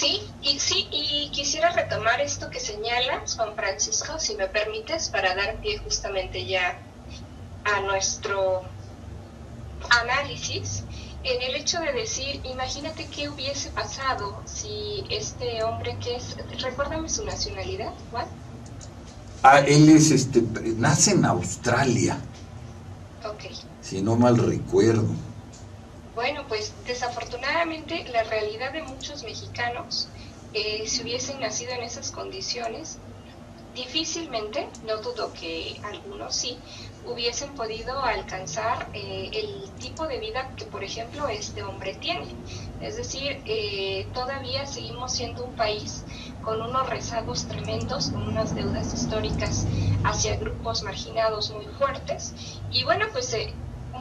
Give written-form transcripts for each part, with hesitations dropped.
Sí, y quisiera retomar esto que señalas, Juan Francisco, si me permites, para dar pie justamente ya a nuestro análisis, en el hecho de decir, imagínate qué hubiese pasado si este hombre que es, recuérdame su nacionalidad, Juan. Él es, nace en Australia, Ok. si no mal recuerdo. Bueno, pues desafortunadamente la realidad de muchos mexicanos, si hubiesen nacido en esas condiciones, difícilmente, no dudo que algunos sí, hubiesen podido alcanzar el tipo de vida que, por ejemplo, este hombre tiene. Es decir, todavía seguimos siendo un país con unos rezagos tremendos, con unas deudas históricas hacia grupos marginados muy fuertes. Y bueno, pues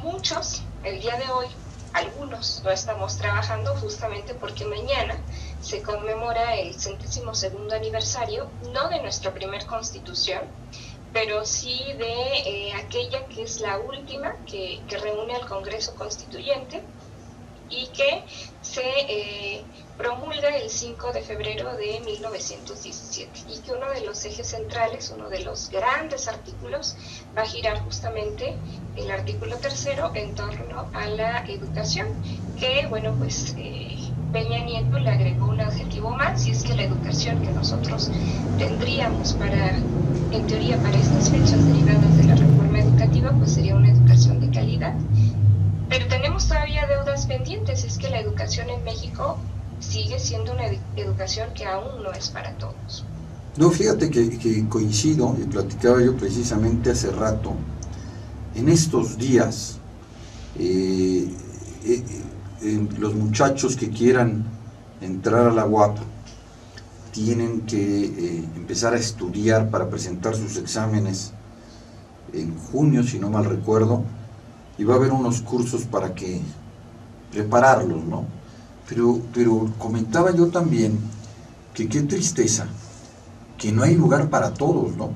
muchos, el día de hoy, algunos no estamos trabajando justamente porque mañana se conmemora el 102º aniversario, no de nuestra primer constitución, pero sí de aquella que es la última que reúne al Congreso Constituyente y que se promulga el 5 de febrero de 1917 y que uno de los ejes centrales, uno de los grandes artículos, va a girar justamente el artículo 3º en torno a la educación, que bueno, pues Peña Nieto le agregó un adjetivo más, y es que la educación que nosotros tendríamos en teoría, para estas fechas derivadas de la reforma educativa, pues sería una educación de calidad. Pero tenemos todavía deudas pendientes, es que la educación en México sigue siendo una educación que aún no es para todos. No, fíjate que coincido, y platicaba yo precisamente hace rato, en estos días, los muchachos que quieran entrar a la UAP tienen que empezar a estudiar para presentar sus exámenes en junio, si no mal recuerdo, y va a haber unos cursos para que prepararlos, ¿no? Pero comentaba yo también que qué tristeza que no hay lugar para todos, ¿no?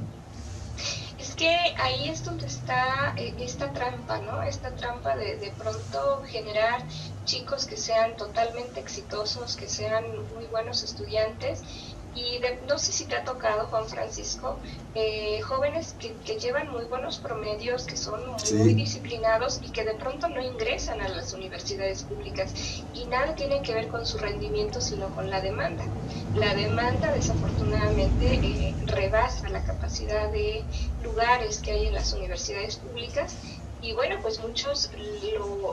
Es que ahí es donde está esta trampa, ¿no? Esta trampa de pronto generar chicos que sean totalmente exitosos, que sean muy buenos estudiantes. Y no sé si te ha tocado, Juan Francisco, jóvenes que llevan muy buenos promedios, que son muy disciplinados y que de pronto no ingresan a las universidades públicas. Y nada tiene que ver con su rendimiento, sino con la demanda. La demanda, desafortunadamente, rebasa la capacidad de lugares que hay en las universidades públicas. Y bueno, pues muchos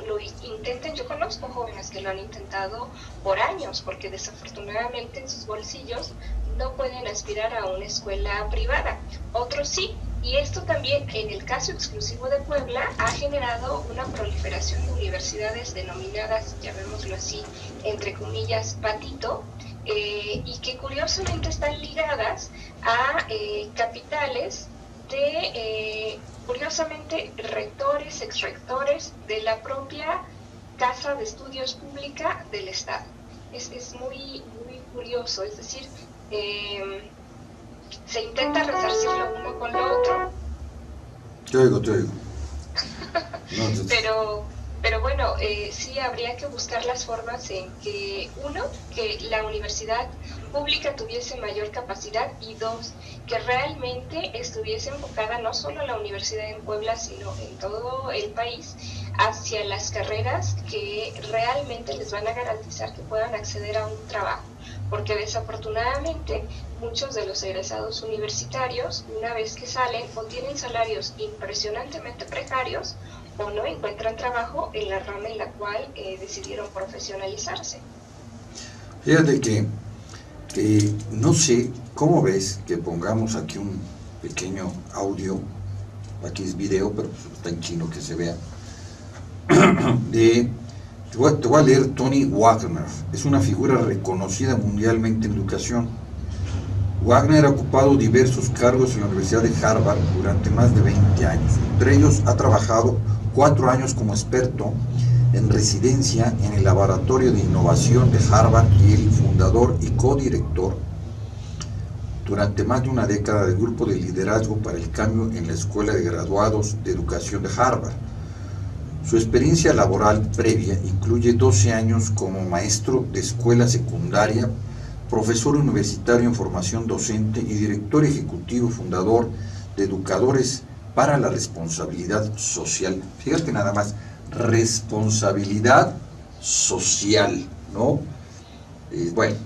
lo intentan. Yo conozco jóvenes que lo han intentado por años, porque desafortunadamente en sus bolsillos no pueden aspirar a una escuela privada. Otros sí, y esto también, en el caso exclusivo de Puebla, ha generado una proliferación de universidades denominadas, llamémoslo así, entre comillas, patito, y que curiosamente están ligadas a capitales de, curiosamente, rectores, exrectores de la propia Casa de Estudios Pública del Estado. Es muy, muy curioso, es decir, se intenta resarcir lo uno con lo otro. Te oigo. No, pero bueno, sí habría que buscar las formas en que, uno, que la universidad pública tuviese mayor capacidad, y dos, que realmente estuviese enfocada no solo a la universidad en Puebla, sino en todo el país, hacia las carreras que realmente les van a garantizar que puedan acceder a un trabajo. Porque desafortunadamente muchos de los egresados universitarios, una vez que salen, o tienen salarios impresionantemente precarios, o no encuentran trabajo en la rama en la cual decidieron profesionalizarse. Fíjate que no sé cómo ves que pongamos aquí un pequeño audio, aquí es video, pero pues está en chino que se vea, te voy a leer Tony Wagner. Es una figura reconocida mundialmente en educación. Wagner ha ocupado diversos cargos en la Universidad de Harvard durante más de 20 años. Entre ellos ha trabajado 4 años como experto en residencia en el Laboratorio de Innovación de Harvard y el fundador y codirector durante más de una década del Grupo de Liderazgo para el Cambio en la Escuela de Graduados de Educación de Harvard. Su experiencia laboral previa incluye 12 años como maestro de escuela secundaria, profesor universitario en formación docente y director ejecutivo fundador de Educadores para la Responsabilidad Social. Fíjate nada más, responsabilidad social, ¿no? Bueno,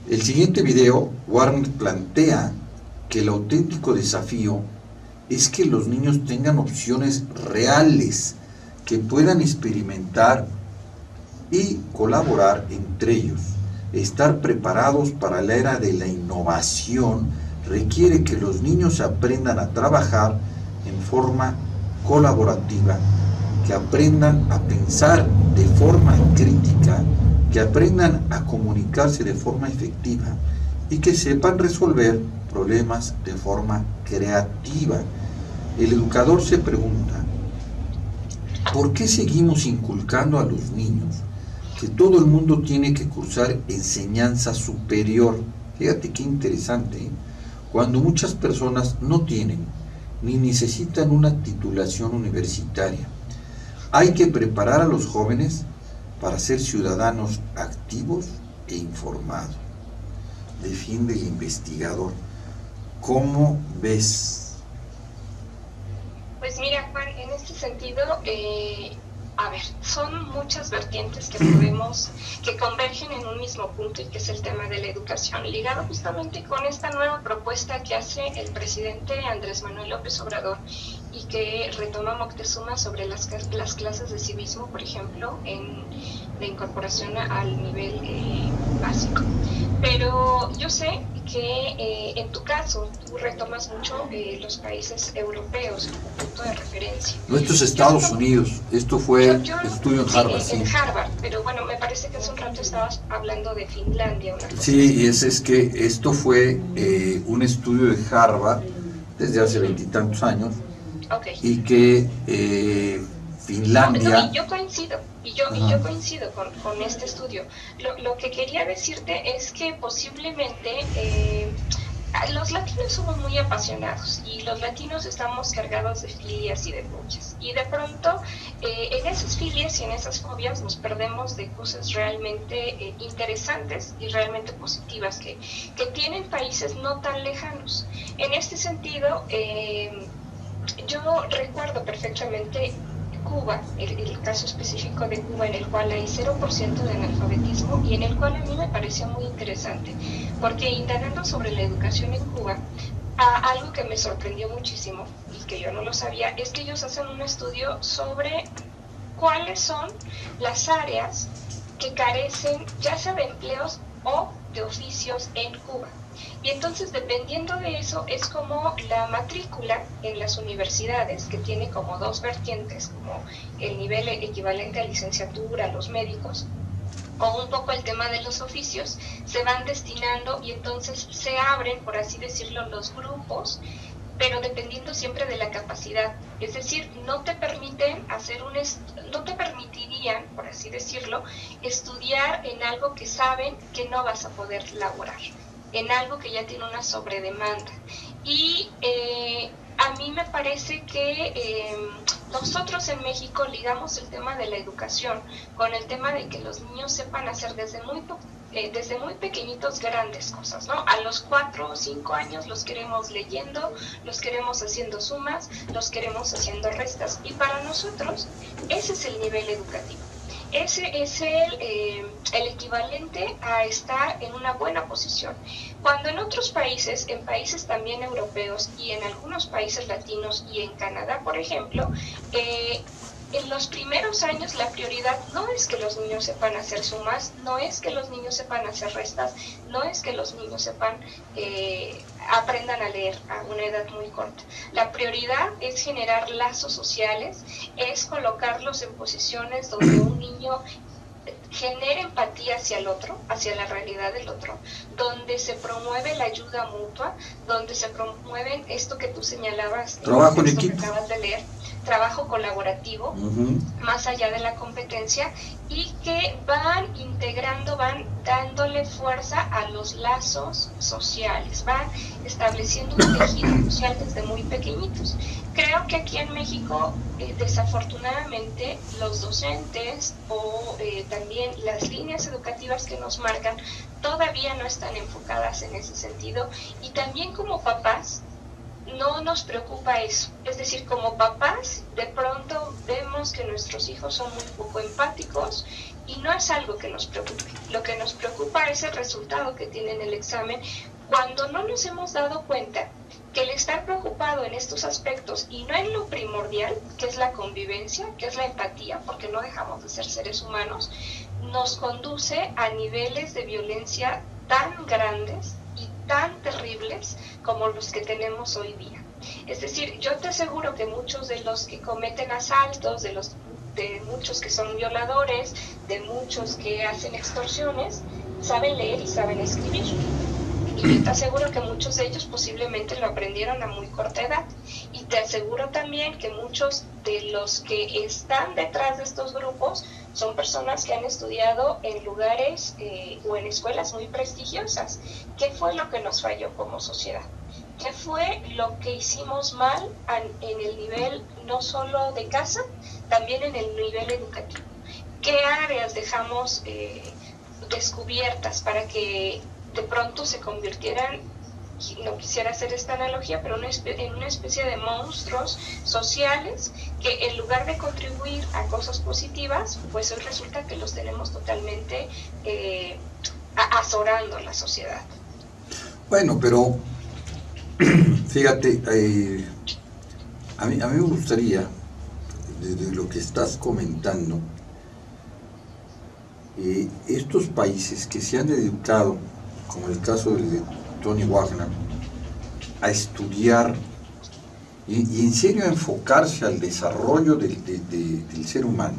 el siguiente video, Warner plantea que el auténtico desafío es que los niños tengan opciones reales, que puedan experimentar y colaborar entre ellos. Estar preparados para la era de la innovación requiere que los niños aprendan a trabajar en forma colaborativa, que aprendan a pensar de forma crítica, que aprendan a comunicarse de forma efectiva y que sepan resolver problemas de forma creativa. El educador se pregunta, ¿por qué seguimos inculcando a los niños que todo el mundo tiene que cursar enseñanza superior? Fíjate qué interesante, ¿eh? Cuando muchas personas no tienen ni necesitan una titulación universitaria. Hay que preparar a los jóvenes para ser ciudadanos activos e informados. Defiende el investigador. ¿Cómo ves? Pues mira, Juan, en este sentido, a ver, son muchas vertientes que convergen en un mismo punto, y que es el tema de la educación, ligado justamente con esta nueva propuesta que hace el presidente Andrés Manuel López Obrador y que retoma Moctezuma sobre las clases de civismo, por ejemplo, en la incorporación al nivel básico. Pero yo sé que en tu caso tú retomas mucho los países europeos como punto de referencia. No, esto es Estados Unidos, esto fue estudio en Harvard. Sí, en Harvard, pero bueno, me parece que hace un rato estabas hablando de Finlandia. Una cosa sí, es que esto fue un estudio de Harvard desde hace 20 y tantos años, okay. Y que Finlandia... No, yo coincido con este estudio. Lo que quería decirte es que posiblemente los latinos somos muy apasionados y los latinos estamos cargados de filias y de fobias. Y de pronto en esas filias y en esas fobias nos perdemos de cosas realmente interesantes y realmente positivas que tienen países no tan lejanos. En este sentido, yo recuerdo perfectamente Cuba, el caso específico de Cuba, en el cual hay 0% de analfabetismo y en el cual a mí me pareció muy interesante, porque indagando sobre la educación en Cuba, algo que me sorprendió muchísimo y que yo no lo sabía, es que ellos hacen un estudio sobre cuáles son las áreas que carecen ya sea de empleos o de oficios en Cuba. Y entonces, dependiendo de eso, es como la matrícula en las universidades, que tiene como dos vertientes, como el nivel equivalente a licenciatura, los médicos, o un poco el tema de los oficios, se van destinando y entonces se abren, por así decirlo, los grupos, pero dependiendo siempre de la capacidad. Es decir, no te permiten no te permitirían, por así decirlo, estudiar en algo que saben que no vas a poder laborar, en algo que ya tiene una sobredemanda. Y a mí me parece que nosotros en México ligamos el tema de la educación con el tema de que los niños sepan hacer desde muy pequeñitos grandes cosas, ¿no? A los 4 o 5 años los queremos leyendo, los queremos haciendo sumas, los queremos haciendo restas, y para nosotros ese es el nivel educativo. Ese es el equivalente a estar en una buena posición. Cuando en otros países, en países también europeos y en algunos países latinos y en Canadá, por ejemplo, en los primeros años la prioridad no es que los niños sepan hacer sumas, no es que los niños sepan hacer restas, no es que los niños aprendan a leer a una edad muy corta. La prioridad es generar lazos sociales, es colocarlos en posiciones donde un niño genere empatía hacia el otro, hacia la realidad del otro, donde se promueve la ayuda mutua, donde se promueven esto que tú señalabas, trabajo en equipo, que acabas de leer, trabajo colaborativo, más allá de la competencia, y que van integrando, van dándole fuerza a los lazos sociales, van estableciendo un tejido social desde muy pequeñitos. Creo que aquí en México, desafortunadamente, los docentes o también las líneas educativas que nos marcan todavía no están enfocadas en ese sentido, y también como papás no nos preocupa eso. Es decir, como papás de pronto vemos que nuestros hijos son muy poco empáticos y no es algo que nos preocupe. Lo que nos preocupa es el resultado que tiene en el examen, cuando no nos hemos dado cuenta que el estar preocupado en estos aspectos y no en lo primordial, que es la convivencia, que es la empatía, porque no dejamos de ser seres humanos, nos conduce a niveles de violencia tan grandes y tan terribles como los que tenemos hoy día. Es decir, yo te aseguro que muchos de los que cometen asaltos, de muchos que son violadores, de muchos que hacen extorsiones, saben leer y saben escribir. Y te aseguro que muchos de ellos posiblemente lo aprendieron a muy corta edad. Y te aseguro también que muchos de los que están detrás de estos grupos son personas que han estudiado en lugares o en escuelas muy prestigiosas. ¿Qué fue lo que nos falló como sociedad? ¿Qué fue lo que hicimos mal en el nivel no solo de casa, también en el nivel educativo? ¿Qué áreas dejamos descubiertas para que de pronto se convirtieran, no quisiera hacer esta analogía, pero en una especie de monstruos sociales que en lugar de contribuir a cosas positivas, pues hoy resulta que los tenemos totalmente azorando la sociedad? Bueno, pero fíjate, a mí me gustaría, desde lo que estás comentando, estos países que se han dedicado, como el caso de Tony Wagner, a estudiar y en serio a enfocarse al desarrollo del ser humano,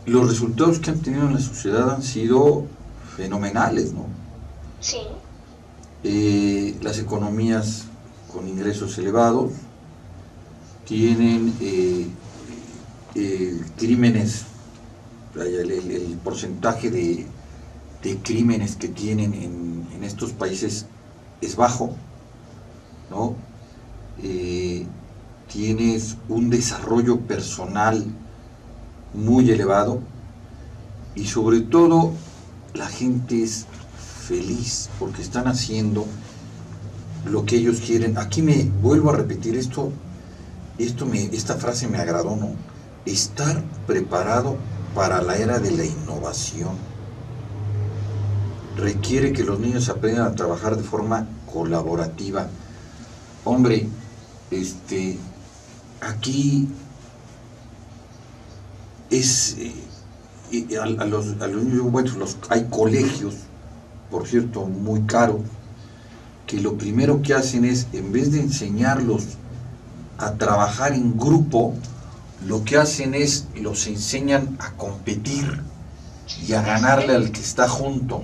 los resultados que han tenido en la sociedad han sido fenomenales, ¿no? Sí. Las economías con ingresos elevados tienen crímenes, el porcentaje de crímenes que tienen en estos países es bajo, ¿no? Tienes un desarrollo personal muy elevado y sobre todo la gente es feliz porque están haciendo lo que ellos quieren. Aquí me vuelvo a repetir esta frase me agradó, ¿no? Estar preparado para la era de la innovación requiere que los niños aprendan a trabajar de forma colaborativa. Hombre, aquí es a los niños, bueno, hay colegios, por cierto, muy caros, que lo primero que hacen es, en vez de enseñarlos a trabajar en grupo, lo que hacen es, los enseñan a competir y a ganarle al que está junto.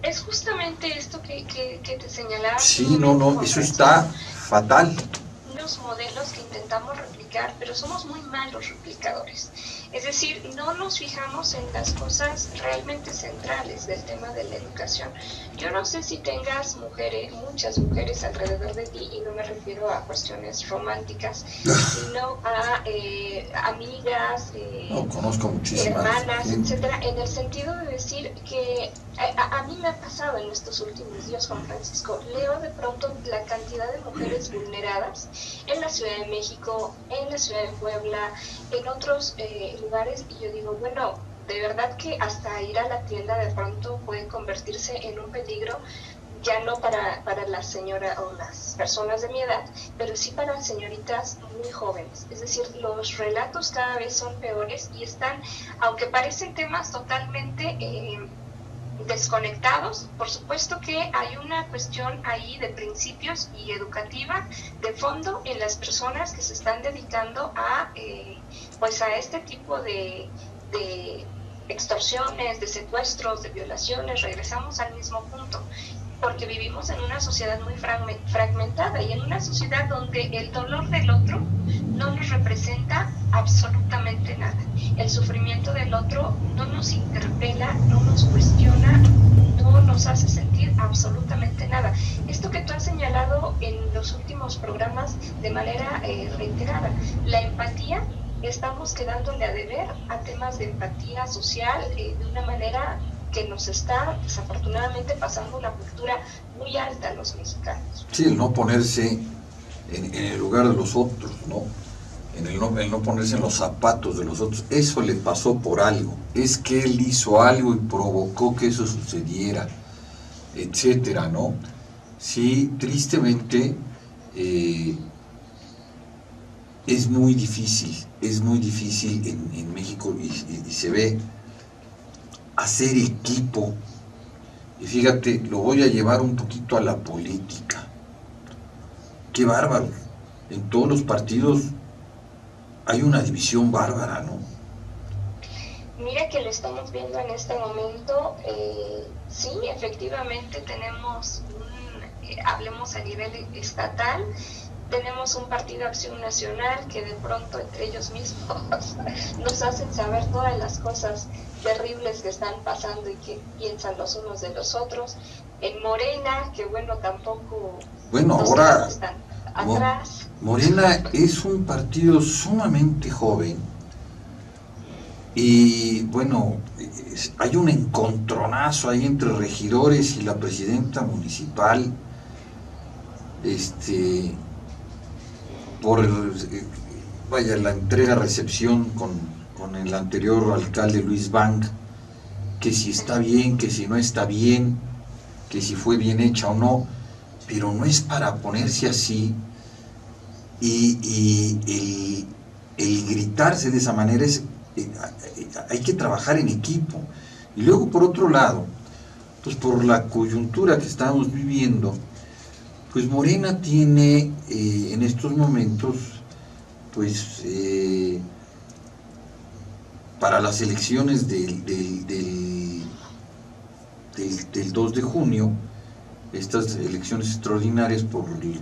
Es justamente esto que te señalaba. Sí, no, eso está fatal. Los modelos que intentamos replicar, pero somos muy malos replicadores. Es decir, no nos fijamos en las cosas realmente centrales del tema de la educación. Yo no sé si tengas muchas mujeres alrededor de ti, y no me refiero a cuestiones románticas, sino a amigas, no, conozco muchísimas, hermanas, ¿sí? etcétera, en el sentido de decir que a mí me ha pasado en estos últimos días, Juan Francisco, leo de pronto la cantidad de mujeres vulneradas en la Ciudad de México, en la Ciudad de Puebla, en otros lugares, y yo digo, bueno, de verdad que hasta ir a la tienda de pronto puede convertirse en un peligro, ya no para las señoras o las personas de mi edad, pero sí para señoritas muy jóvenes. Es decir, los relatos cada vez son peores y están, aunque parecen temas totalmente desconectados, por supuesto que hay una cuestión ahí de principios y educativa de fondo en las personas que se están dedicando a este tipo de extorsiones, de secuestros, de violaciones. Regresamos al mismo punto, porque vivimos en una sociedad muy fragmentada y en una sociedad donde el dolor del otro no nos representa absolutamente nada. El sufrimiento del otro no nos interpela, no nos cuestiona, no nos hace sentir absolutamente nada. Esto que tú has señalado señalado en los últimos programas de manera reiterada. La empatía, estamos quedándole a deber a temas de empatía social de una manera que nos está desafortunadamente pasando una cultura muy alta a los mexicanos. Sí, el no ponerse en el lugar de los otros, ¿no? El no ponerse en los zapatos de los otros. Eso le pasó por algo. Es que él hizo algo y provocó que eso sucediera, etcétera, ¿no? Sí, tristemente es muy difícil en México y se ve hacer equipo. Y fíjate, lo voy a llevar un poquito a la política. Qué bárbaro. En todos los partidos hay una división bárbara, ¿no? Mira que lo estamos viendo en este momento. Sí, efectivamente tenemos hablemos a nivel estatal, tenemos un Partido Acción Nacional que de pronto entre ellos mismos nos hacen saber todas las cosas terribles que están pasando y que piensan los unos de los otros. En Morena, que bueno, tampoco... Bueno, ahora están atrás. Morena es un partido sumamente joven y bueno, hay un encontronazo ahí entre regidores y la presidenta municipal, por la entrega-recepción con el anterior alcalde Luis Bank, que si está bien, que si no está bien, que si fue bien hecha o no, pero no es para ponerse así y el gritarse de esa manera hay que trabajar en equipo. Y luego por otro lado, pues por la coyuntura que estamos viviendo, pues Morena tiene en estos momentos, pues para las elecciones del 2 de junio, estas elecciones extraordinarias por el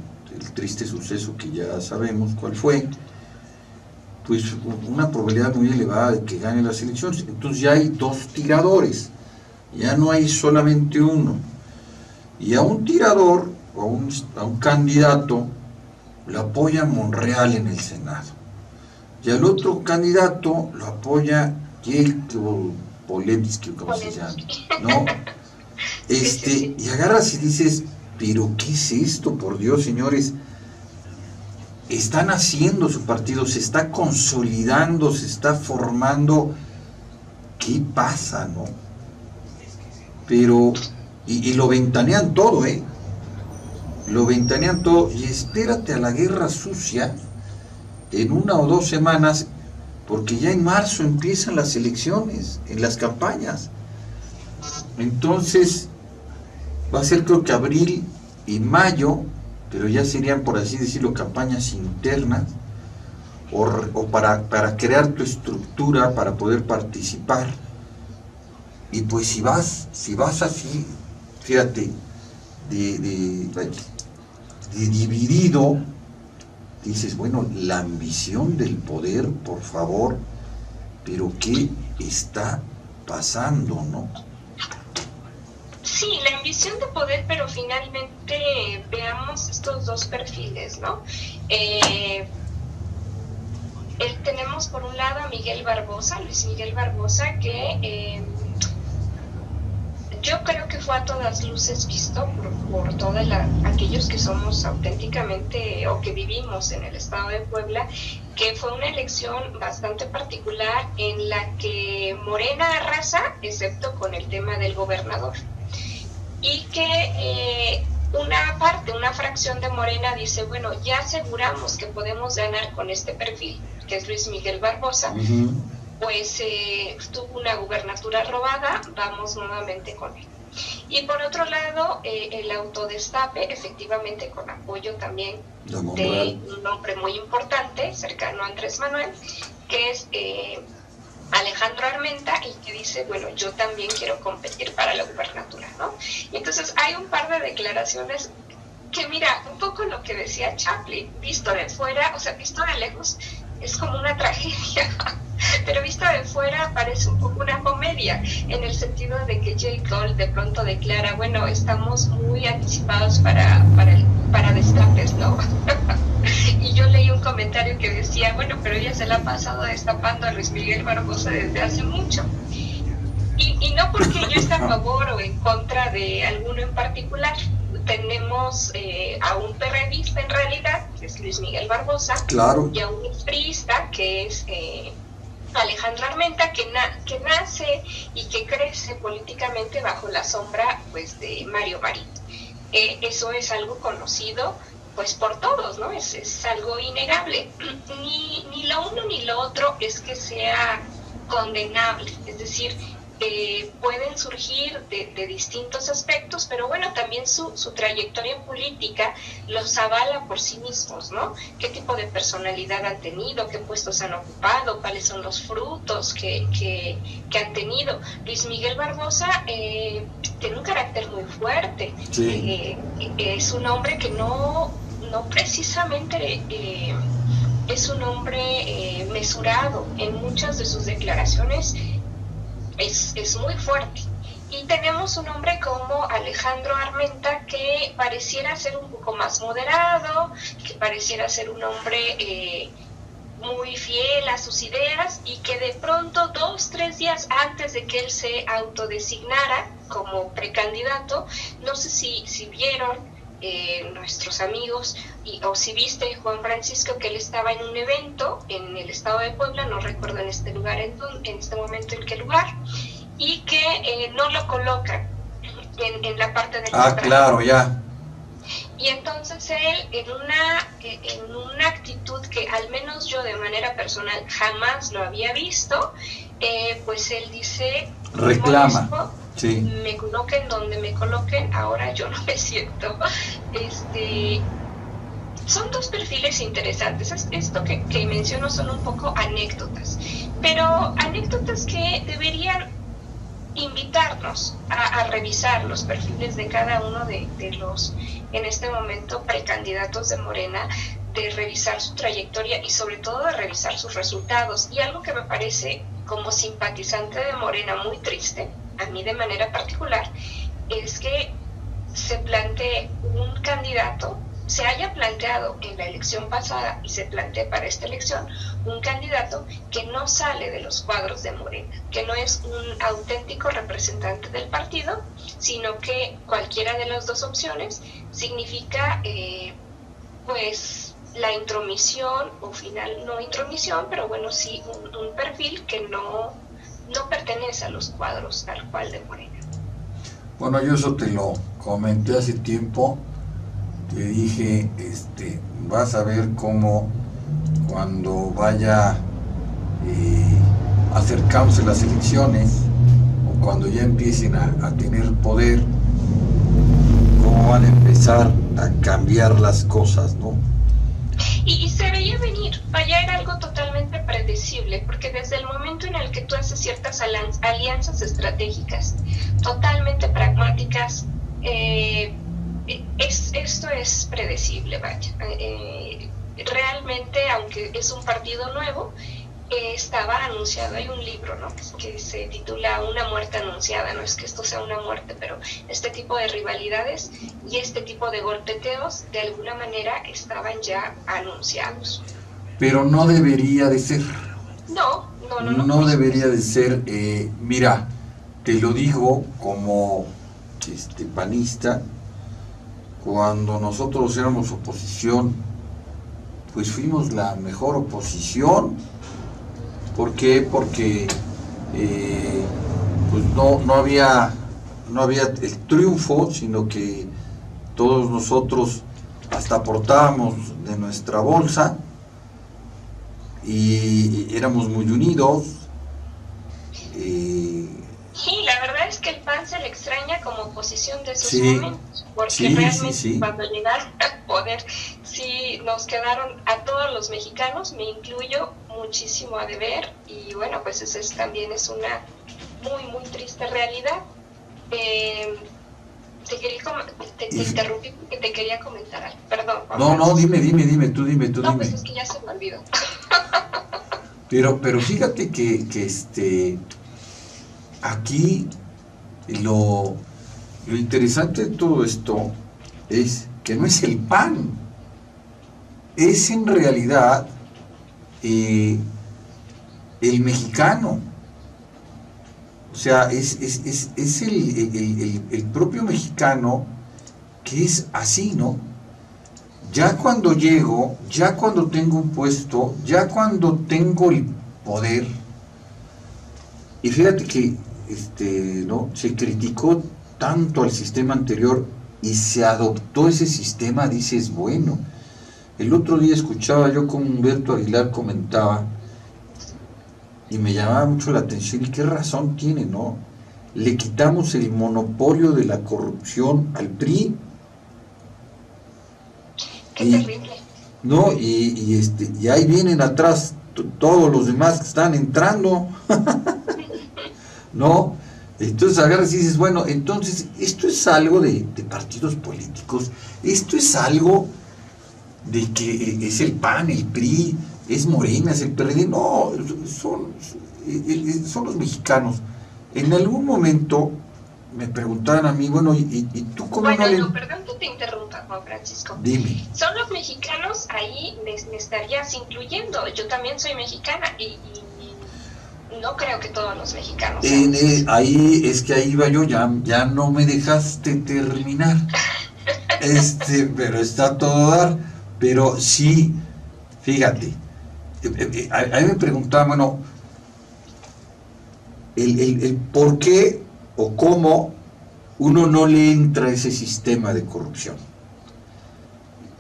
triste suceso que ya sabemos cuál fue, pues una probabilidad muy elevada de que gane las elecciones. Entonces ya hay 2 tiradores, ya no hay solamente uno, y a un tirador o a un candidato lo apoya Monreal en el Senado, y al otro candidato lo apoya Jelko Polensky, como se llama, ¿no? Y agarras y dices, pero ¿qué es esto? Por Dios, señores, están haciendo su partido, se está consolidando, se está formando. ¿Qué pasa, no? Pero, y lo ventanean todo, lo ventanean todo, y espérate a la guerra sucia en 1 o 2 semanas, porque ya en marzo empiezan las elecciones, en las campañas. Entonces va a ser, creo que abril y mayo, pero ya serían, por así decirlo, campañas internas, o para crear tu estructura, para poder participar. Y pues si vas así, fíjate, de dividido, dices, bueno, la ambición del poder, por favor, pero ¿qué está pasando, no? Sí, la ambición de poder, pero finalmente veamos estos 2 perfiles, ¿no? Tenemos por un lado a Miguel Barbosa, Luis Miguel Barbosa, que yo creo que fue a todas luces visto por todos aquellos que somos auténticamente o que vivimos en el estado de Puebla, que fue una elección bastante particular en la que Morena arrasa, excepto con el tema del gobernador. Y que una fracción de Morena dice, bueno, ya aseguramos que podemos ganar con este perfil, que es Luis Miguel Barbosa, pues tuvo una gubernatura robada, vamos nuevamente con él. Y por otro lado, el autodestape, efectivamente con apoyo también de un hombre muy importante, cercano a Andrés Manuel, que es Alejandro Armenta, y que dice, bueno, yo también quiero competir para la gubernatura, ¿no? Y entonces hay un par de declaraciones que, mira, un poco lo que decía Chaplin, visto de fuera, o sea, visto de lejos, es como una tragedia, Pero visto de fuera parece un poco una comedia, en el sentido de que J. Cole de pronto declara, bueno, estamos muy anticipados para destapes, ¿no? Y yo leí un comentario que decía, bueno, pero ella se la ha pasado destapando a Luis Miguel Barbosa desde hace mucho. Y no porque yo esté a favor o en contra de alguno en particular. Tenemos a un perredista en realidad, que es Luis Miguel Barbosa, claro, y a un expriista, que es Alejandro Armenta, que nace y que crece políticamente bajo la sombra, pues, de Mario Marín. Eso es algo conocido, pues, por todos, ¿no? Es algo innegable. Ni lo uno ni lo otro es que sea condenable, es decir, pueden surgir de distintos aspectos, pero bueno, también su trayectoria política los avala por sí mismos, ¿no? ¿Qué tipo de personalidad han tenido? ¿Qué puestos han ocupado? ¿Cuáles son los frutos que han tenido? Luis Miguel Barbosa tiene un carácter muy fuerte. sí. Es un hombre que no precisamente... es un hombre mesurado en muchas de sus declaraciones. Es muy fuerte. Y tenemos un hombre como Alejandro Armenta, que pareciera ser un poco más moderado, que pareciera ser un hombre muy fiel a sus ideas, y que de pronto 2-3 días antes de que él se autodesignara como precandidato, no sé si vieron nuestros amigos, o si viste, Juan Francisco, que él estaba en un evento en el estado de Puebla, no recuerdo en este lugar, en este momento en qué lugar, y que no lo colocan en la parte del Claro, ya. Y entonces él, en una actitud que al menos yo de manera personal jamás lo había visto, pues él dice, reclama, sí. Me coloquen donde me coloquen, ahora yo no me siento. Son dos perfiles interesantes. Esto que menciono son un poco anécdotas, pero anécdotas que deberían invitarnos a revisar los perfiles de cada uno de los, en este momento, precandidatos de Morena, de revisar su trayectoria y sobre todo de revisar sus resultados. Y algo que me parece, como simpatizante de Morena, muy triste, a mí de manera particular, es que se plantee un candidato, se haya planteado en la elección pasada y se plantee para esta elección un candidato que no sale de los cuadros de Morena, que no es un auténtico representante del partido, sino que cualquiera de las dos opciones significa pues la intromisión, o final no intromisión, pero bueno, sí un perfil que no pertenece a los cuadros tal cual de Morena. Bueno, yo eso te lo comenté hace tiempo. Te dije, vas a ver cómo cuando vaya acercándose las elecciones, o cuando ya empiecen a tener poder, cómo van a empezar a cambiar las cosas, ¿no? Y se veía venir, vaya, era algo totalmente predecible, porque desde el momento en el que tú haces ciertas alianzas estratégicas, totalmente pragmáticas, esto es predecible, vaya. Realmente, aunque es un partido nuevo, estaba anunciado, hay un libro, ¿no?, que se titula Una muerte anunciada. No es que esto sea una muerte, pero este tipo de rivalidades y este tipo de golpeteos de alguna manera estaban ya anunciados. Pero no debería de ser. No debería de ser. Mira, te lo digo como panista. Cuando nosotros éramos oposición, pues fuimos la mejor oposición. ¿Por qué? Porque pues no había el triunfo, sino que todos nosotros hasta aportábamos de nuestra bolsa y éramos muy unidos. Sí, la verdad es que el PAN se le extraña como oposición de esos momentos, porque realmente cuando llegaron al poder, sí nos quedaron a todos los mexicanos, me incluyo, muchísimo a deber, y bueno, pues eso también es una muy, muy triste realidad. Te interrumpí porque te quería comentar algo, perdón. No, dime, tú dime. No, pues es que ya se me olvidó. Pero fíjate que aquí lo interesante de todo esto es que no es el PAN, es en realidad el mexicano. O sea, es el propio mexicano que es así, ¿no? Ya cuando llego, ya cuando tengo un puesto, ya cuando tengo el poder, y fíjate que ¿no? Se criticó tanto al sistema anterior y se adoptó ese sistema, dices, bueno, el otro día escuchaba yo como Humberto Aguilar comentaba, y me llamaba mucho la atención, y qué razón tiene, ¿no? Le quitamos el monopolio de la corrupción al PRI. Qué terrible. No, y ahí vienen atrás todos los demás que están entrando. ¿No? Entonces agarras y dices, bueno, entonces esto es algo de partidos políticos, esto es algo de que es el PAN, el PRI, es Morena, es el PRD, no, son los mexicanos. En algún momento me preguntaban a mí, bueno, ¿y tú cómo bueno, no le...? No, perdón que te interrumpa, Juan Francisco. Dime. Son los mexicanos, ahí me estarías incluyendo, yo también soy mexicana y no creo que todos los mexicanos ahí es que ahí iba yo, ya no me dejaste terminar. Pero está todo dar. Pero sí, fíjate, a mí me preguntaban, bueno, el por qué o cómo uno no le entra a ese sistema de corrupción.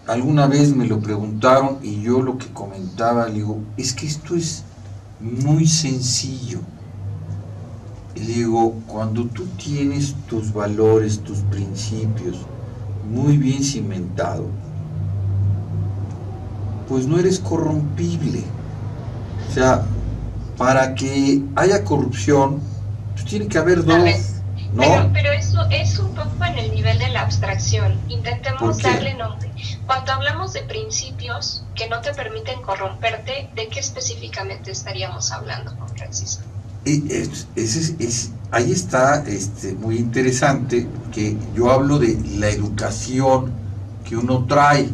Alguna vez me lo preguntaron y yo lo que comentaba, le digo, es que esto es muy sencillo. Y digo, cuando tú tienes tus valores, tus principios muy bien cimentados, pues no eres corrompible. O sea, para que haya corrupción, pues tiene que haber dos, ¿no? Pero eso es un poco en el nivel de la abstracción. Intentemos darle nombre. Cuando hablamos de principios que no te permiten corromperte, ¿de qué específicamente estaríamos hablando, Juan Francisco? Ahí está muy interesante, que yo hablo de la educación que uno trae,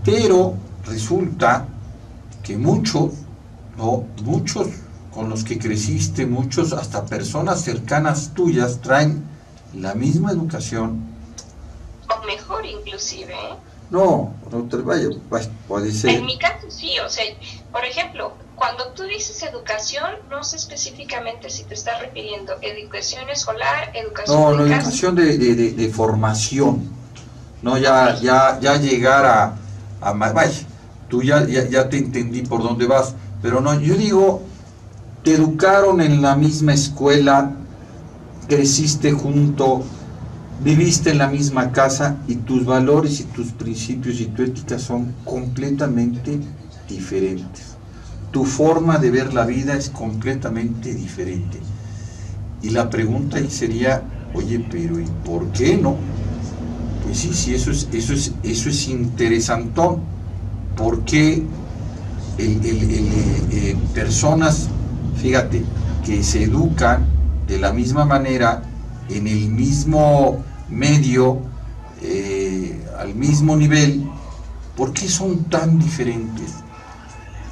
pero resulta que muchos con los que creciste, muchos, hasta personas cercanas tuyas, traen la misma educación. O mejor inclusive, ¿eh? No vaya, puede ser. En mi caso sí, o sea, por ejemplo, cuando tú dices educación, no sé específicamente si te estás refiriendo a educación escolar, educación de educación de formación. No, ya llegar a vaya, tú ya te entendí por dónde vas, pero no, yo digo, te educaron en la misma escuela, creciste junto, viviste en la misma casa y tus valores y tus principios y tu ética son completamente diferentes. Tu forma de ver la vida es completamente diferente. Y la pregunta ahí sería, oye, pero ¿y por qué no? Pues sí, eso es interesantón. ¿Por qué personas, fíjate, que se educan de la misma manera, en el mismo medio, al mismo nivel, por qué son tan diferentes?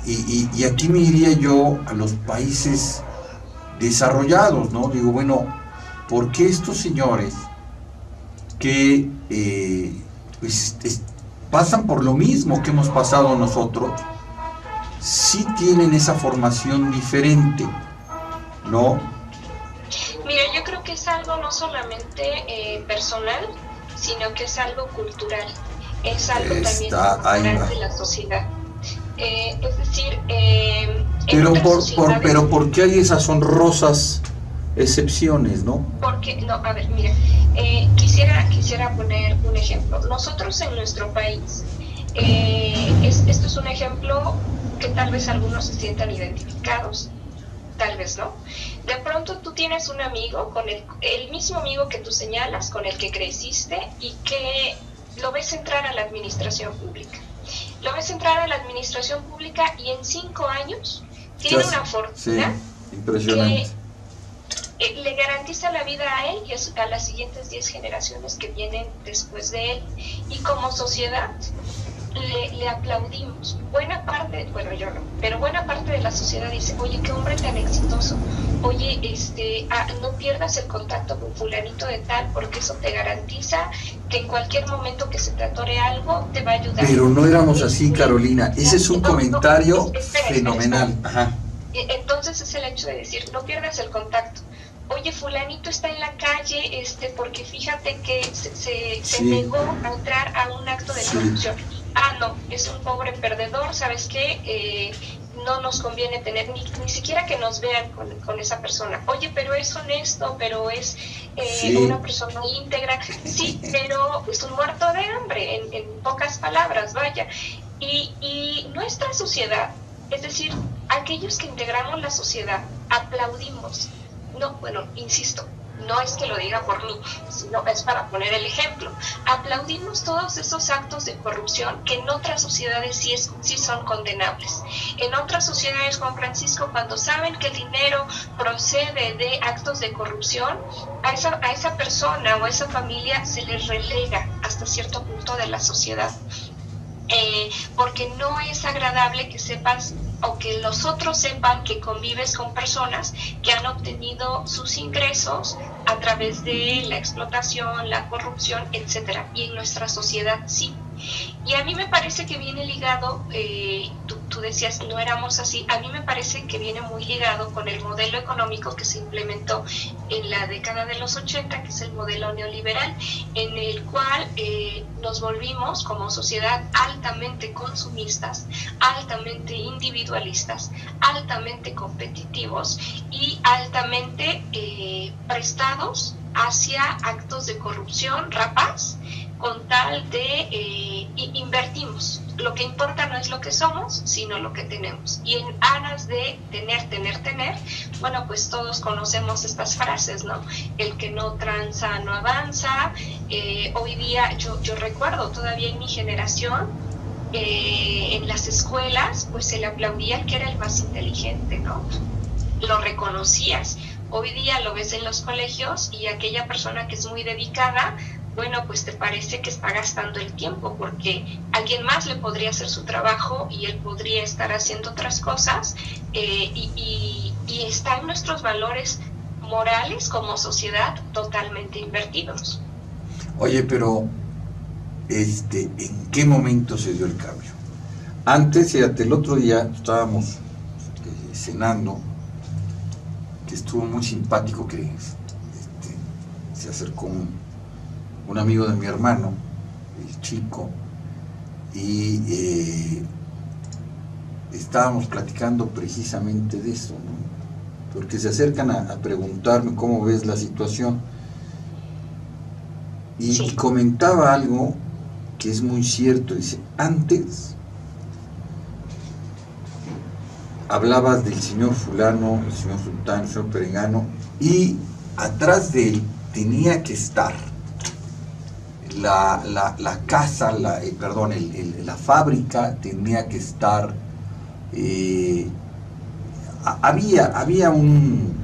Y aquí me iría yo a los países desarrollados, ¿no? Digo, bueno, ¿por qué estos señores que pasan por lo mismo que hemos pasado nosotros, sí tienen esa formación diferente, ¿no? Mira, yo creo que es algo no solamente personal, sino que es algo cultural, es algo también cultural de la sociedad. Es decir, pero ¿por qué hay esas honrosas excepciones, no? Porque, no, a ver, mira, quisiera poner un ejemplo. Nosotros en nuestro país, esto es un ejemplo que tal vez algunos se sientan identificados, tal vez no. De pronto tú tienes un amigo, con el mismo amigo que tú señalas, con el que creciste y que lo ves entrar a la administración pública. Lo ves entrar a la administración pública y en 5 años tiene una fortuna impresionante, que le garantiza la vida a él y a las siguientes 10 generaciones que vienen después de él. Y como sociedad le aplaudimos. Buena parte, bueno, yo no, pero buena parte de la sociedad dice, oye, qué hombre tan exitoso, oye, no pierdas el contacto con fulanito de tal, porque eso te garantiza que en cualquier momento que se te atore algo, te va a ayudar. Pero no éramos así, Carolina. Ese es un comentario fenomenal. Ajá. Entonces es el hecho de decir, no pierdas el contacto. Oye, fulanito está en la calle, porque fíjate que se negó a entrar a un acto de corrupción. Ah, no, es un pobre perdedor, ¿sabes qué? No nos conviene tener ni siquiera que nos vean con esa persona. Oye, pero es honesto, pero es una persona íntegra. Sí, pero es un muerto de hambre, en pocas palabras, vaya. Y nuestra sociedad, es decir, aquellos que integramos la sociedad, aplaudimos. No, bueno, insisto, no es que lo diga por mí, sino es para poner el ejemplo. Aplaudimos todos esos actos de corrupción que en otras sociedades sí son condenables. En otras sociedades, Juan Francisco, cuando saben que el dinero procede de actos de corrupción, a esa persona o a esa familia se les relega hasta cierto punto de la sociedad. Porque no es agradable que sepas o que los otros sepan que convives con personas que han obtenido sus ingresos a través de la explotación, la corrupción, etcétera. Y en nuestra sociedad sí. Y a mí me parece que viene ligado, tú decías, no éramos así, a mí me parece que viene muy ligado con el modelo económico que se implementó en la década de los 80, que es el modelo neoliberal, en el cual nos volvimos como sociedad altamente consumistas, altamente individualistas, altamente competitivos y altamente prestados hacia actos de corrupción rapaz, con tal de invertimos. Lo que importa no es lo que somos, sino lo que tenemos. Y en aras de tener, bueno, pues todos conocemos estas frases, ¿no? El que no tranza no avanza. Hoy día, yo recuerdo todavía en mi generación, en las escuelas, pues se le aplaudía al que era el más inteligente, ¿no? Lo reconocías. Hoy día lo ves en los colegios y aquella persona que es muy dedicada, bueno, pues te parece que está gastando el tiempo porque alguien más le podría hacer su trabajo y él podría estar haciendo otras cosas y está en nuestros valores morales como sociedad totalmente invertidos. Oye, pero ¿en qué momento se dio el cambio? Antes, fíjate, el otro día estábamos cenando, que estuvo muy simpático, que se acercó un amigo de mi hermano, el chico, y estábamos platicando precisamente de eso, ¿no? Porque se acercan a preguntarme cómo ves la situación, y comentaba algo que es muy cierto. Dice, antes hablabas del señor fulano, el señor sultán, el señor perengano, y atrás de él tenía que estar la casa, la fábrica, tenía que estar, había un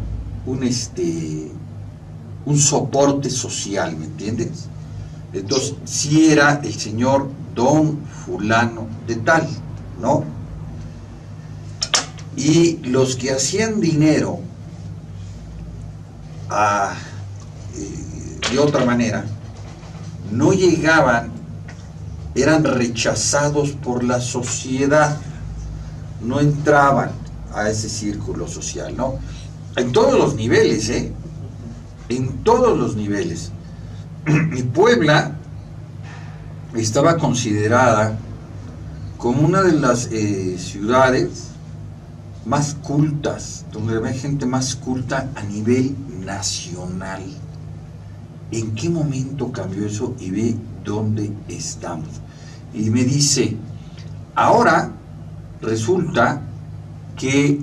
soporte social, ¿me entiendes? Entonces, sí era el señor don fulano de tal, ¿no? Y los que hacían dinero de otra manera, no llegaban, eran rechazados por la sociedad, no entraban a ese círculo social, ¿no? En todos los niveles, en todos los niveles. Y Puebla estaba considerada como una de las ciudades más cultas, donde había gente más culta a nivel nacional. ¿En qué momento cambió eso? Y ve dónde estamos. Y me dice, ahora resulta que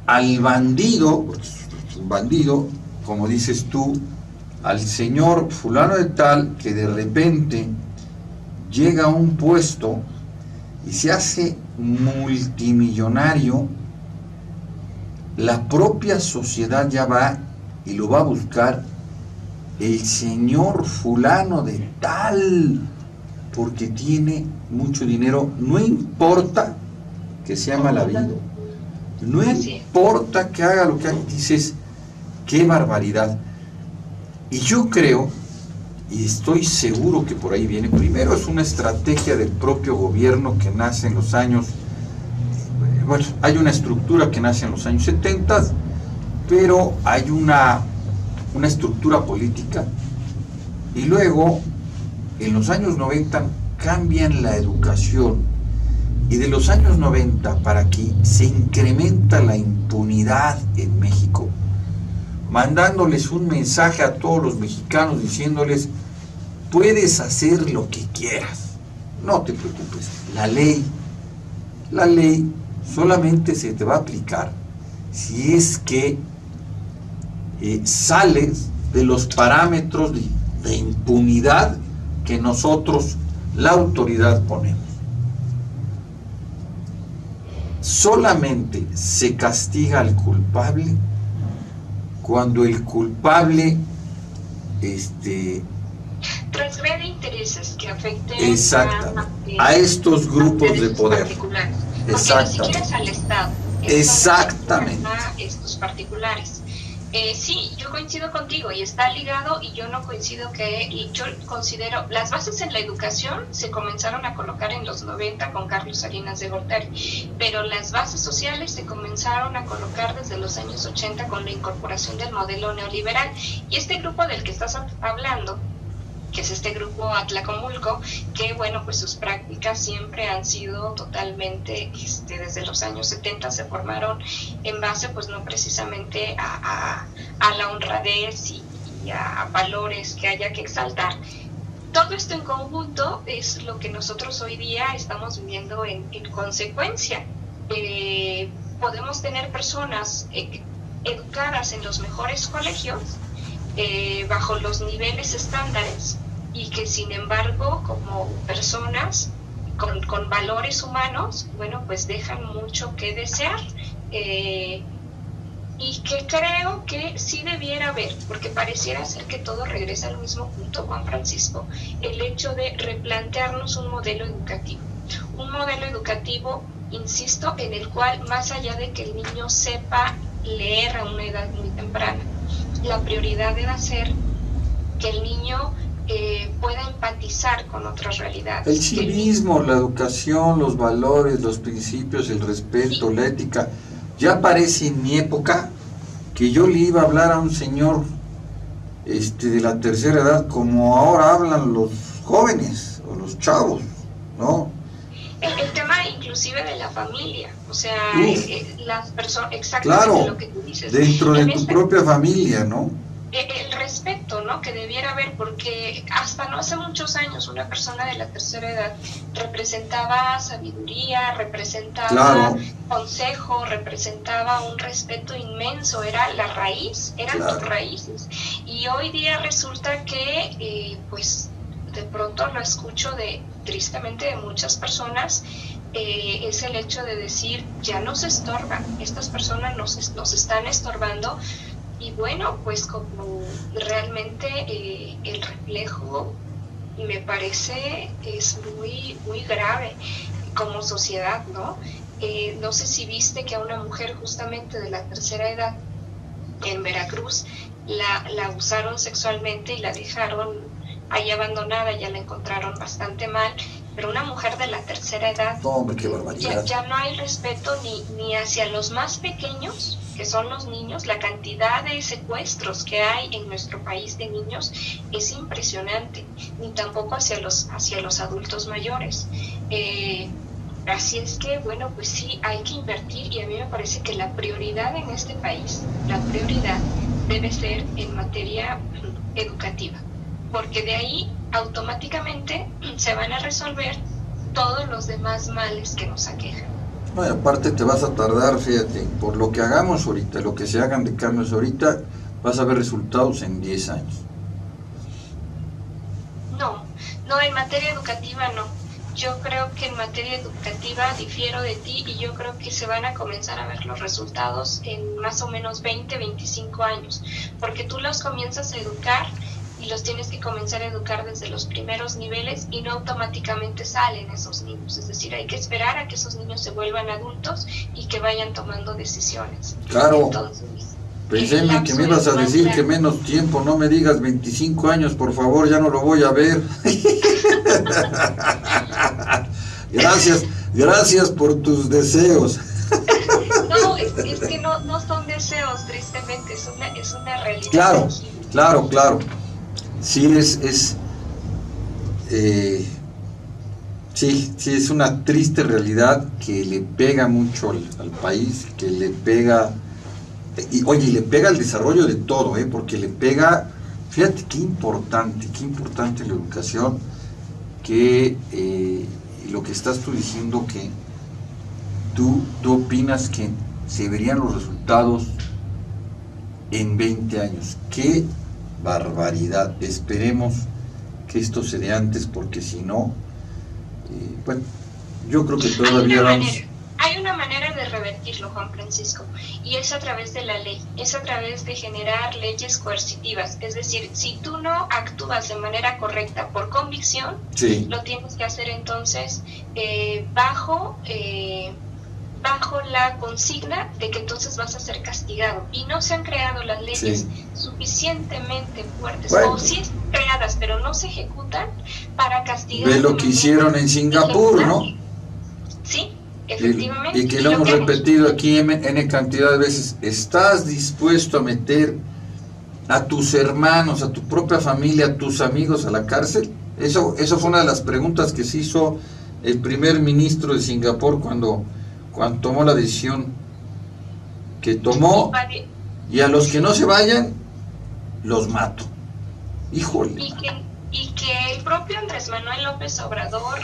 al bandido, porque es un bandido, como dices tú, al señor fulano de tal, que de repente llega a un puesto y se hace multimillonario la propia sociedad ya va y lo va a buscar el señor fulano de tal, porque tiene mucho dinero, no importa que sea mal habido, no importa que haga lo que haga, dices, qué barbaridad. Y yo creo, y estoy seguro que por ahí viene, primero es una estrategia del propio gobierno que nace en los años, bueno, hay una estructura que nace en los años 70, pero hay una estructura política, y luego en los años 90 cambian la educación, y de los años 90 para aquí se incrementa la impunidad en México, mandándoles un mensaje a todos los mexicanos diciéndoles, puedes hacer lo que quieras, no te preocupes, la ley solamente se te va a aplicar si es que sales de los parámetros de impunidad que nosotros, la autoridad, ponemos. Solamente se castiga al culpable cuando el culpable transgrede intereses que afecten a estos grupos de poder. Exactamente. Ni siquiera es al Estado. Exactamente. A estos particulares. Sí, yo coincido contigo y está ligado, y yo no coincido yo considero, las bases en la educación se comenzaron a colocar en los 90 con Carlos Salinas de Gortari, pero las bases sociales se comenzaron a colocar desde los años 80 con la incorporación del modelo neoliberal. Y este grupo del que estás hablando, que es este grupo Atlacomulco, que bueno, pues sus prácticas siempre han sido totalmente, desde los años 70 se formaron en base pues no precisamente a la honradez y a valores que haya que exaltar. Todo esto en conjunto es lo que nosotros hoy día estamos viviendo en consecuencia. Podemos tener personas educadas en los mejores colegios, bajo los niveles estándares, y que sin embargo como personas con valores humanos, bueno, pues dejan mucho que desear, y que creo que sí debiera haber, porque pareciera ser que todo regresa al mismo punto, Juan Francisco, el hecho de replantearnos un modelo educativo, insisto, en el cual, más allá de que el niño sepa leer a una edad muy temprana, la prioridad debe ser que el niño pueda empatizar con otras realidades. El civismo, la educación, los valores, los principios, el respeto, sí, la ética. Ya parece en mi época que yo le iba a hablar a un señor de la tercera edad como ahora hablan los jóvenes o los chavos, ¿no? El tema inclusive de la familia, o sea, las personas, exactamente, claro, lo que tú dices. Dentro de tu propia familia, ¿no? El respeto, ¿no?, que debiera haber, porque hasta no hace muchos años una persona de la tercera edad representaba sabiduría, representaba, claro, consejo, representaba un respeto inmenso, era la raíz, eran, claro, tus raíces. Y hoy día resulta que, pues, de pronto lo escucho tristemente de muchas personas, es el hecho de decir, ya nos estorban, estas personas nos están estorbando. Y bueno, pues como realmente el reflejo, me parece, es muy, muy grave como sociedad, ¿no? No sé si viste que a una mujer justamente de la tercera edad en Veracruz la abusaron sexualmente y la dejaron ahí abandonada, ya la encontraron bastante mal. Pero una mujer de la tercera edad, no, hombre, qué barbaridad. Ya no hay respeto ni hacia los más pequeños, que son los niños. La cantidad de secuestros que hay en nuestro país de niños es impresionante, ni tampoco hacia los adultos mayores. Así es que, bueno, pues sí, hay que invertir, y a mí me parece que la prioridad en este país, la prioridad debe ser en materia educativa, porque de ahí automáticamente se van a resolver todos los demás males que nos aquejan. No, y aparte te vas a tardar, fíjate, por lo que hagamos ahorita, lo que se hagan de cambios ahorita, vas a ver resultados en 10 años. No, en materia educativa no. yo creo que en materia educativa difiero de ti y yo creo que se van a comenzar a ver los resultados en más o menos 20, 25 años, porque tú los comienzas a educar y los tienes que comenzar a educar desde los primeros niveles y no automáticamente salen esos niños. Es decir, hay que esperar a que esos niños se vuelvan adultos y que vayan tomando decisiones. Claro. Entonces, pensé que me ibas a decir que menos tiempo, no me digas 25 años, por favor, ya no lo voy a ver. Gracias por tus deseos. No, es que no son deseos, tristemente, es una realidad. Claro. Sí, sí, es una triste realidad que le pega mucho al país, que le pega, y le pega al desarrollo de todo, porque le pega, fíjate qué importante la educación, que lo que estás tú diciendo, que tú opinas que se verían los resultados en 20 años. ¡Qué barbaridad! Esperemos que esto se dé antes, porque si no, bueno, yo creo que todavía hay una manera de revertirlo, Juan Francisco, y es a través de la ley, es a través de generar leyes coercitivas. Es decir, si tú no actúas de manera correcta por convicción, sí, lo tienes que hacer entonces bajo la consigna de que entonces vas a ser castigado, y no se han creado las leyes suficientemente fuertes, o sí están creadas pero no se ejecutan para castigar. Ve lo que hicieron en Singapur, ¿no? Sí, efectivamente. Y que lo hemos repetido aquí N cantidad de veces. ¿Estás dispuesto a meter a tus hermanos, a tu propia familia, a tus amigos a la cárcel? Eso fue una de las preguntas que se hizo el primer ministro de Singapur cuando tomó la decisión que tomó, y a los que no se vayan los mato. Híjole. Y que el propio Andrés Manuel López Obrador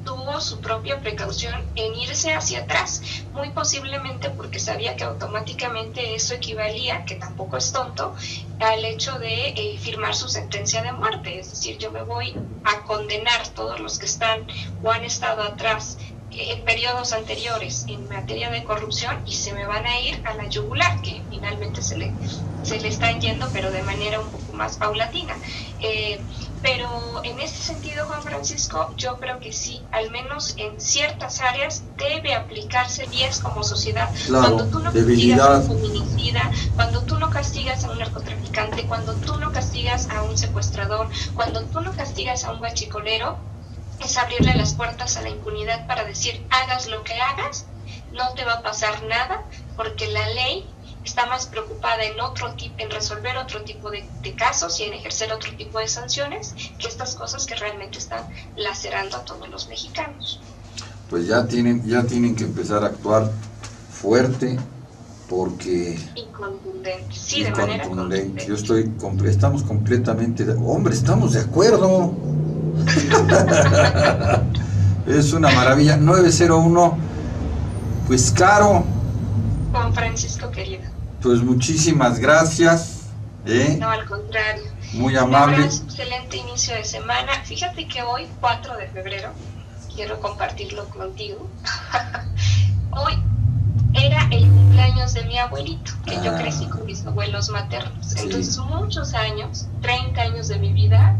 tuvo su propia precaución en irse hacia atrás, muy posiblemente porque sabía que automáticamente eso equivalía, que tampoco es tonto, al hecho de firmar su sentencia de muerte. Es decir, yo me voy a condenar todos los que están o han estado atrás en periodos anteriores en materia de corrupción, y se me van a ir a la yugular, que finalmente se le están yendo, pero de manera un poco más paulatina. Pero en ese sentido, Juan Francisco, yo creo que sí, al menos en ciertas áreas debe aplicarse vías como sociedad. Claro, cuando tú no castigas a un feminicida, cuando tú no castigas a un narcotraficante, cuando tú no castigas a un secuestrador, cuando tú no castigas a un guachicolero, es abrirle las puertas a la impunidad para decir, hagas lo que hagas, no te va a pasar nada, porque la ley está más preocupada en resolver otro tipo de casos y en ejercer otro tipo de sanciones, que estas cosas que realmente están lacerando a todos los mexicanos. Pues ya tienen que empezar a actuar fuerte, porque y contundente, sí, de manera contundente. Estamos completamente estamos de acuerdo. Es una maravilla. 901, pues Caro, Juan Francisco querido, pues muchísimas gracias. No, al contrario, muy amable. Un excelente inicio de semana. Fíjate que hoy, 4 de febrero, quiero compartirlo contigo. Hoy era el cumpleaños de mi abuelito, que yo crecí con mis abuelos maternos. Sí. Entonces, muchos años, 30 años de mi vida,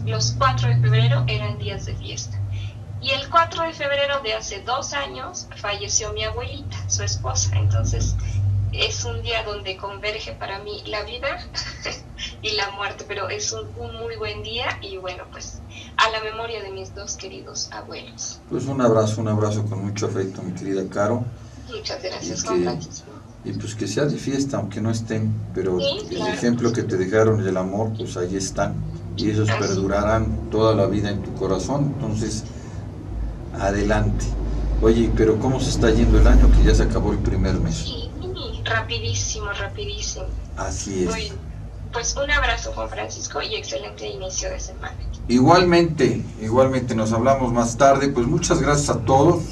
los 4 de febrero eran días de fiesta. Y el 4 de febrero de hace 2 años falleció mi abuelita, su esposa. Entonces, es un día donde converge para mí la vida y la muerte, pero es un muy buen día, y bueno, pues a la memoria de mis 2 queridos abuelos. Pues un abrazo con mucho afecto, mi querida Caro. Muchas gracias, Juan Francisco. Y pues que sea de fiesta, aunque no estén, pero sí, el claro, ejemplo que te dejaron del amor, pues ahí están, y esos perdurarán toda la vida en tu corazón. Entonces, adelante. Oye, pero ¿cómo se está yendo el año, que ya se acabó el primer mes? Sí, rapidísimo. Así es. Bueno, pues un abrazo, Juan Francisco, y excelente inicio de semana. Igualmente, nos hablamos más tarde. Pues muchas gracias a todos.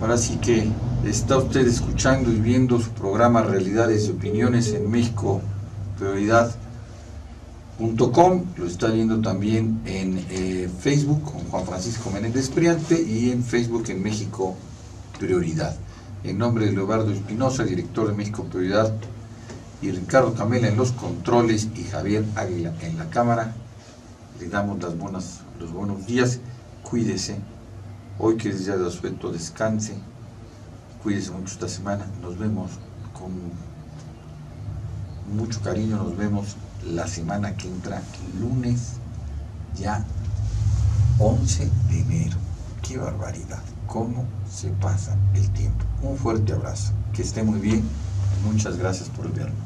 Ahora sí que está usted escuchando y viendo su programa Realidades y Opiniones en México Prioridad. Lo está viendo también en Facebook con Juan Francisco Menéndez Priante y en Facebook en México Prioridad. En nombre de Leobardo Espinosa, director de México Prioridad, y Ricardo Camela en los controles y Javier Águila en la cámara, le damos los buenos días. Cuídese, hoy que es día de asueto, descanse, cuídese mucho esta semana. Nos vemos con mucho cariño, nos vemos la semana que entra, lunes ya 11 de enero. ¡Qué barbaridad! ¿Cómo se pasa el tiempo? Un fuerte abrazo, que esté muy bien, muchas gracias por vernos.